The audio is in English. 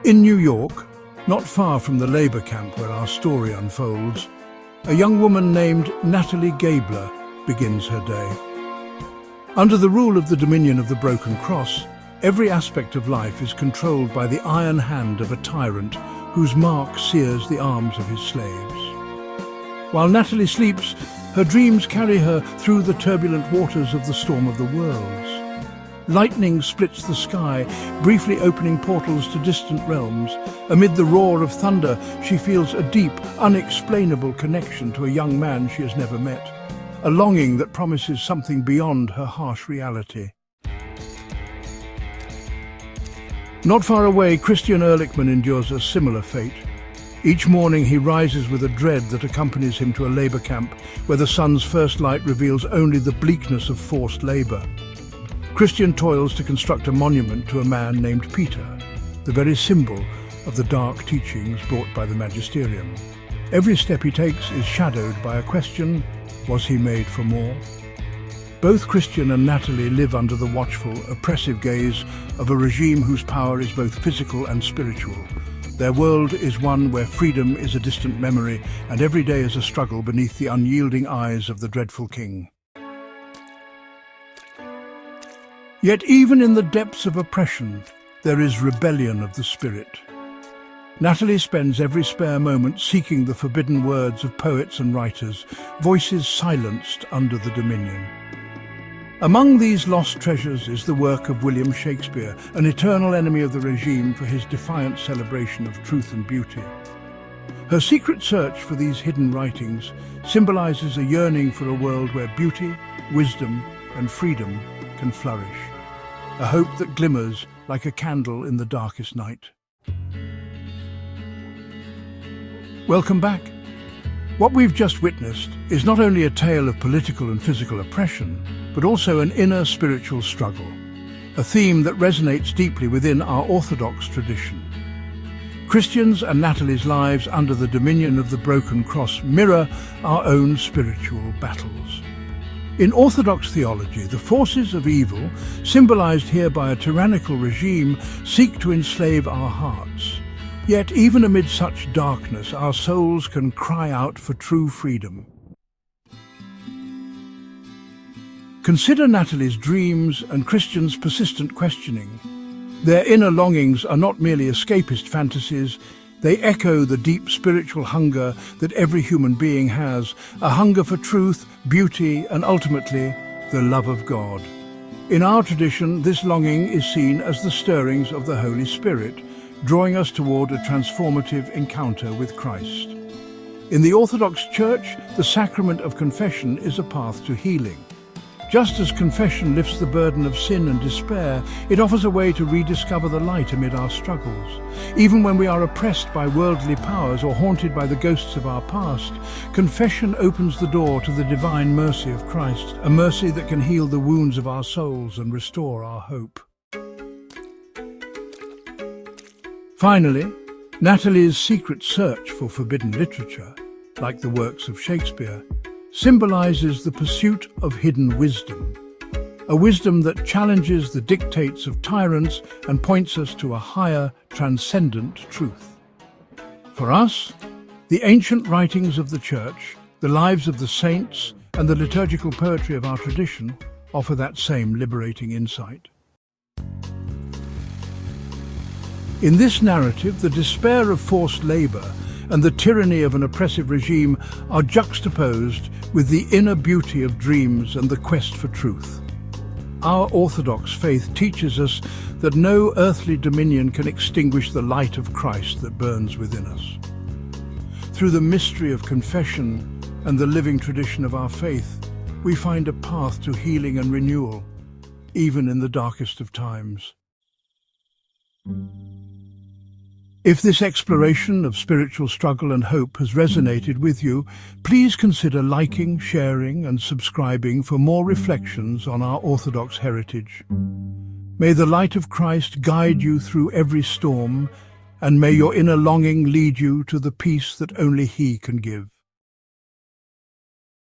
In New York, not far from the labor camp where our story unfolds, a young woman named Natalie Gabler begins her day. Under the rule of the dominion of the broken cross, every aspect of life is controlled by the iron hand of a tyrant whose mark sears the arms of his slaves. While Natalie sleeps, her dreams carry her through the turbulent waters of the storm of the worlds. Lightning splits the sky, briefly opening portals to distant realms. Amid the roar of thunder, she feels a deep, unexplainable connection to a young man she has never met, a longing that promises something beyond her harsh reality. Not far away, Christian Ehrlichman endures a similar fate. Each morning he rises with a dread that accompanies him to a labor camp where the sun's first light reveals only the bleakness of forced labor. Christian toils to construct a monument to a man named Peter, the very symbol of the dark teachings brought by the magisterium. Every step he takes is shadowed by a question: was he made for more? Both Christian and Natalie live under the watchful, oppressive gaze of a regime whose power is both physical and spiritual. Their world is one where freedom is a distant memory and every day is a struggle beneath the unyielding eyes of the dreadful king. Yet even in the depths of oppression, there is rebellion of the spirit. Natalie spends every spare moment seeking the forbidden words of poets and writers, voices silenced under the dominion. Among these lost treasures is the work of William Shakespeare, an eternal enemy of the regime for his defiant celebration of truth and beauty. Her secret search for these hidden writings symbolizes a yearning for a world where beauty, wisdom, and freedom can flourish, a hope that glimmers like a candle in the darkest night. Welcome back. What we've just witnessed is not only a tale of political and physical oppression, but also an inner spiritual struggle, a theme that resonates deeply within our Orthodox tradition. Christians and Natalie's lives under the dominion of the broken cross mirror our own spiritual battles. In Orthodox theology, the forces of evil, symbolized here by a tyrannical regime, seek to enslave our hearts. Yet even amid such darkness, our souls can cry out for true freedom. Consider Natalie's dreams and Christian's persistent questioning. Their inner longings are not merely escapist fantasies, they echo the deep spiritual hunger that every human being has, a hunger for truth, beauty, and ultimately, the love of God. In our tradition, this longing is seen as the stirrings of the Holy Spirit, drawing us toward a transformative encounter with Christ. In the Orthodox Church, the sacrament of confession is a path to healing. Just as confession lifts the burden of sin and despair, it offers a way to rediscover the light amid our struggles. Even when we are oppressed by worldly powers or haunted by the ghosts of our past, confession opens the door to the divine mercy of Christ, a mercy that can heal the wounds of our souls and restore our hope. Finally, Natalie's secret search for forbidden literature, like the works of Shakespeare, symbolizes the pursuit of hidden wisdom, a wisdom that challenges the dictates of tyrants and points us to a higher, transcendent truth. For us, the ancient writings of the Church, the lives of the saints, and the liturgical poetry of our tradition offer that same liberating insight. In this narrative, the despair of forced labor and the tyranny of an oppressive regime are juxtaposed with the inner beauty of dreams and the quest for truth. Our Orthodox faith teaches us that no earthly dominion can extinguish the light of Christ that burns within us. Through the mystery of confession and the living tradition of our faith, we find a path to healing and renewal, even in the darkest of times. If this exploration of spiritual struggle and hope has resonated with you, please consider liking, sharing, and subscribing for more reflections on our Orthodox heritage. May the light of Christ guide you through every storm, and may your inner longing lead you to the peace that only He can give.